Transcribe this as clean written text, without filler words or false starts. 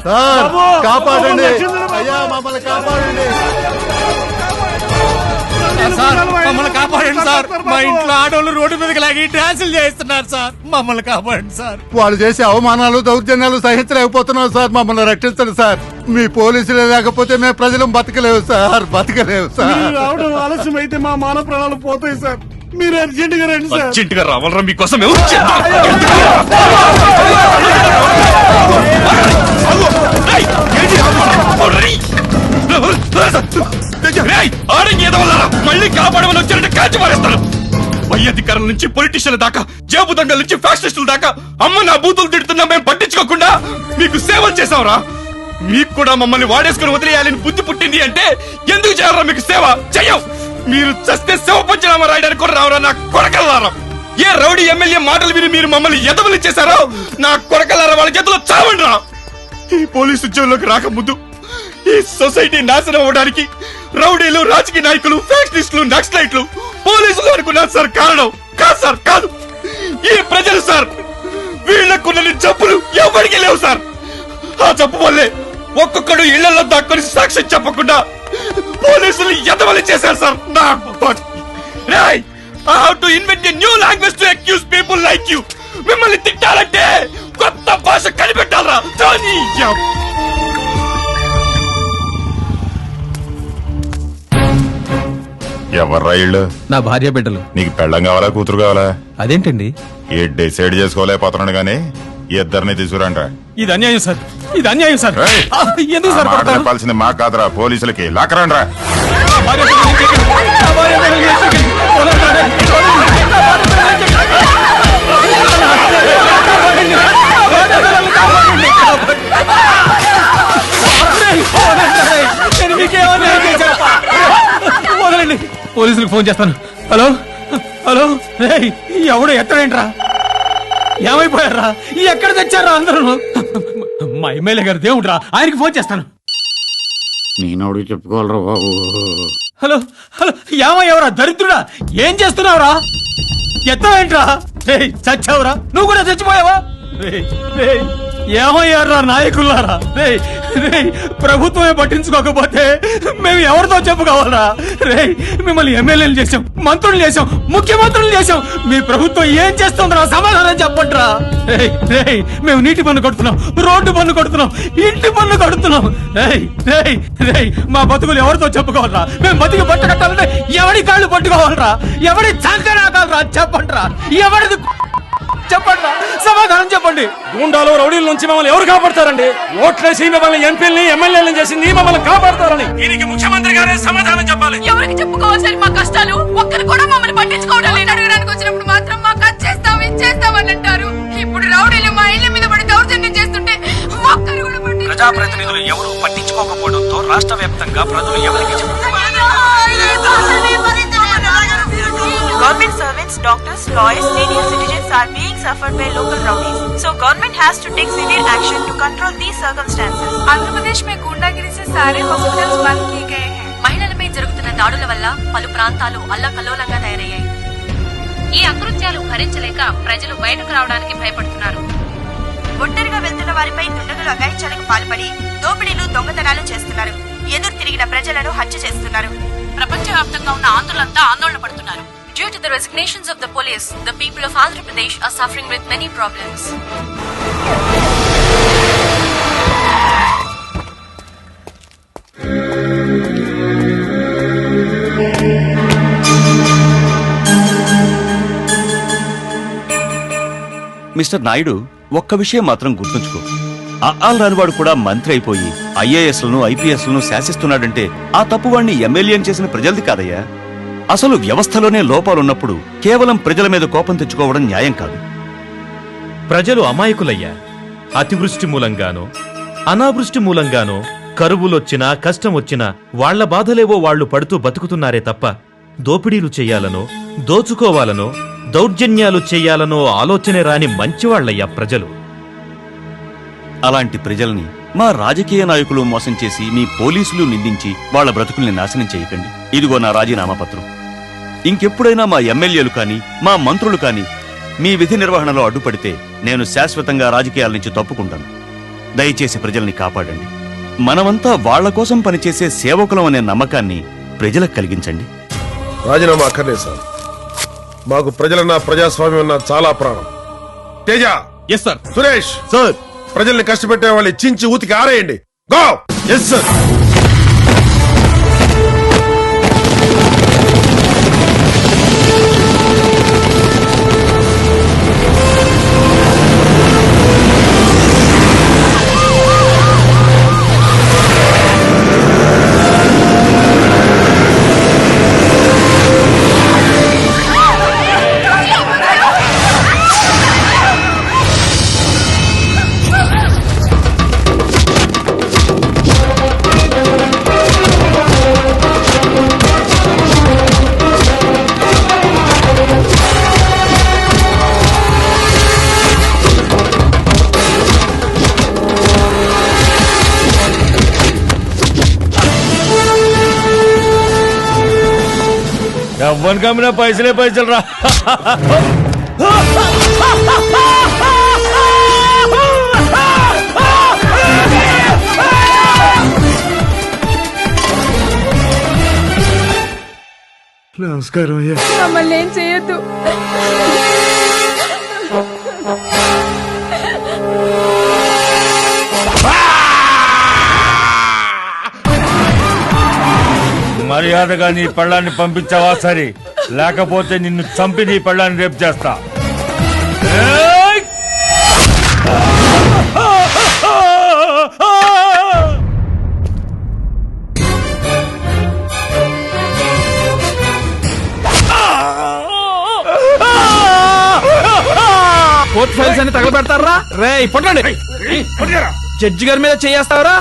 Sir కాపాడండి అయ్యా, మమ్మల్ని కాపాడండి సార్, మమ్మల్ని కాపాడండి సార్. మా ఇంట్లో ఆడవాళ్ళు రోడ్డు మీదకి లాగి డాన్సులు చేస్తున్నారు సార్. మమ్మల్ని కాపాడండి సార్. వాళ్ళు చేసే అవమానాలు దౌర్జన్యాలు సహించలేకపోతున్నాం సార్. మమ్మల్ని రక్షించండి సార్. మీ పోలీసులే లేకపోతే మేము ప్రజలు బతకలేవు సార్, బతకలేవు సార్. రావడం ఆలస్యం అయితే మా మాన ప్రాణాలు పోతాయి సార్. మీరు అర్జెంట్ గా రండి సార్. అర్జెంట్ గా రావాలరా మీకోసం. మళ్ళీ కాపాడమని వచ్చినట్టు కాల్చి మారేస్తాను. పై అధికారుల నుంచి పొలిటీషియన్ల దాకా, జేబు దండల నుంచి ఫ్యాక్షనిస్టుల దాకా అమ్మ నా బూతులు తిడుతున్నా మేము పట్టించుకోకుండా మీకు సేవలు చేసాంరా. మీకు కూడా మమ్మల్ని వాడేసుకుని వదిలేయాలని బుద్ధి పుట్టింది అంటే ఎందుకు చేయాలరా మీకు సేవ? చెయ్యం. మీరు చస్తే సేవ పంచనామా రాయడానికి కూడా రావరా నా కొరకల్లారా. ఏ రౌడీ ఎమ్మెల్యే మాటలు విని మీరు మమ్మల్ని ఎదవలు చేశారో నా కొరకల్లారా వాళ్ళ చేతిలో చావండి రా. ఈ పోలీసు ఉద్యోగంలోకి రాకముందు ఈ సొసైటీ నాశనం అవ్వడానికి రౌడీలు, రాజకీయ నాయకులు, ఫ్యాక్షనిస్టులు, నక్సలైట్లు, పోలీసులు అనుకున్నారు సార్. కారణం కాదు సార్, కాదు. ఈ ప్రజలు సార్. వీళ్లకున్న జబ్బులు ఎవరికి లేవు సార్. ఆ జబ్బు వల్లే ఒక్కొక్కడు ఇళ్లలో దాక్కుని సాక్ష్యం చెప్పకుండా పోలీసులు ఎదవలి చేశారు సార్. నా I have to invent a new language to accuse people like you. మిమ్మల్ని తిట్టాలంటే కొత్త భాష కనిపెట్టాలరా. ఎవర్రా ఇళ్ళు? నా భార్య బిడ్డలు. నీకు పెళ్ళం కావాలా, కూతురు కావాలా? అదేంటండి? ఏ డిసైడ్ చేసుకోలేకపోతున్నాడు గానీ ఇద్దరిని తీసుకురండ్రా. ఇది అన్యాయం సార్, ఇది అన్యాయం సార్. ఎందుకు సార్ చెప్పాల్సింది మా కాదురా, పోలీసులకి. లాకరండ్రా. వదలండి, పోలీసులకు ఫోన్ చేస్తాను. హలో హలో, ఎవడు ఎత్తడేంట్రా? ఏమైపోయారా? ఎక్కడ తెచ్చారా అందరూ? మా ఎమ్మెల్యే గారు దేవుడ్రా, ఆయనకి ఫోన్ చేస్తాను. నేనోడు చెప్పుకోవాలరా బాబు. హలో హలో, ఏమయ్యవరా దరిద్రుడా? ఏం చేస్తున్నావురా? ఎత్తవేంట్రా? చచ్చావురా? నువ్వు కూడా చచ్చిపోయావా? ఏమయ్యారా నాయకులారా? ప్రభుత్వమే పట్టించుకోకపోతే మేము ఎవరితో చెప్పుకోవాలరా? మిమ్మల్ని ఎమ్మెల్యేలు చేసాం, మంత్రులు చేసాం, ముఖ్యమంత్రులు చేసాం. మీ ప్రభుత్వం ఏం చేస్తుందిరా? సమాధానం చెప్పట్రా. మేము నీటి పన్ను కడుతున్నాం, రోడ్డు పన్ను కడుతున్నాం, ఇంటి పన్ను కడుతున్నాం. మా బతుకులు ఎవరితో చెప్పుకోవాలరా? మేము బతికి బట్ట కట్టాలంటే ఎవడి కాళ్ళు పట్టుకోవాలరా? ఎవడి చంకనాకాలరా? చెప్పండిరా. ఎవరిది చెప్పండి, సమాధానం చెప్పండి. గుండాలు, రౌడీల నుంచి మమ్మల్ని ఎవరు కాపాడతారండి? ఓట్లేసి మిమ్మల్ని ఎంపీలని, ఎమ్మెల్యేలను చేసింది మమ్మల్ని కాపాడతారని దీనికి ముఖ్యమంత్రి గారే సమాధానం చెప్పాలి. ఎవరికి చెప్పుకోవాలి మా కష్టాలు? ఒక్కరు కూడా మమ్మల్ని పట్టించుకోవడం లేదు. అడగడానికి వచ్చినప్పుడు మాత్రం మాకు అది చేస్తాం, ఇది చేస్తామని అంటారు. ఇప్పుడు రౌడీలు మా ఇళ్ల మీద పడి దౌర్జన్యం చేస్తుంటే ఒక్కరు కూడా ప్రజాప్రతినిధులు ఎవరు పట్టించుకోకపోవడంతో రాష్ట్ర వ్యాప్తంగా ప్రజలు ఎవరికి Government servants, doctors, lawyers, senior citizens are being suffered by local rowdies. So government has to take severe action to control these circumstances. Andhra Pradesh में गुंडागिरी से सारे हॉस्पिटल्स बंद किए गए हैं. మహిళలపై జరుగుతున్న దాడుల వల్ల పలు ప్రాంతాలు అల్లకల్లోలంగా తయారయ్యాయి. ఈ అకృత్యాలు భరించలేక ప్రజలు బయటకు రావడానికి భయపడుతున్నారు. ఒంటరిగా వెళ్తున్న వారిపై దుండగులు అఘాయిత్యాలకు పాల్పడి దోపిడీలు, దొంగతనాలు చేస్తున్నారు. ఎదురు తిరిగిన ప్రజలను హత్య చేస్తున్నారు. ప్రపంచవ్యాప్తంగా ఉన్న ఆందోళనంతా ఆందోళన పడుతున్నారు. Due to the resignations of the police, the people of Andhra Pradesh are suffering with many problems. Mister Naidu, ఒక్క విషయం మాత్రం గుర్తుంచుకో. ఆల్ రానివాడు కూడా మంత్రి అయిపోయి ఐఏఎస్లను, ఐపీఎస్లను శాసిస్తున్నాడంటే ఆ తప్పు వాడిని ఎమ్మెల్యేని చేసిన ప్రజలది కాదయ్యా. అసలు వ్యవస్థలోనే లోపాలున్నప్పుడు కేవలం ప్రజల మీద కోపం తెచ్చుకోవడం న్యాయం కాదు. ప్రజలు అమాయకులయ్యా. అతివృష్టి మూలంగానో, అనావృష్టి మూలంగానో, కరువులొచ్చినా, కష్టం వచ్చినా వాళ్ల బాధలేవో వాళ్లు పడుతూ బతుకుతున్నారే తప్ప దోపిడీలు చెయ్యాలనో, దోచుకోవాలనో, దౌర్జన్యాలు చెయ్యాలనో ఆలోచనే రాని మంచివాళ్లయ్యా ప్రజలు. అలాంటి ప్రజల్ని మా రాజకీయ నాయకులు మోసం చేసి మీ పోలీసులు నిందించి వాళ్ల బ్రతుకుల్ని నాశనం చేయకండి. ఇదిగో నా రాజీనామా పత్రం. ఇంకెప్పుడైనా మా ఎమ్మెల్యేలు కానీ, మా మంత్రులు కానీ మీ విధి నిర్వహణలో అడ్డుపడితే నేను శాశ్వతంగా రాజకీయాల నుంచి తప్పుకుంటాను. దయచేసి ప్రజల్ని కాపాడండి. మనమంతా వాళ్ల కోసం పనిచేసే సేవకులం అనే నమ్మకాన్ని ప్రజలకు కలిగించండి. రాజీనామా అక్కర్లేదు సార్. మాకు ప్రజలన్నా ప్రజాస్వామ్యం అన్నా చాలా ప్రాణం. Teja, yes sir. Suresh sir, ప్రజల్ని కష్టపెట్టే వాళ్ళు చించి ఊతికి ఆరేయండి. గో. Yes sir. ఎవ్వని కమ్మినా పైసలే పైసలు రా. నమస్కారం అయ్యా. మమ్మల్ని ఏం చేయొద్దు. మర్యాదగా నీ పెళ్ళాన్ని పంపించావా సరే, లేకపోతే నిన్ను చంపి నీ పెళ్ళాన్ని రేపు చేస్తా. కోర్టు ఫైల్స్ అన్ని తగలబెడతారా రే? పట్టండి. జడ్జి గారి మీద చేస్తావరా?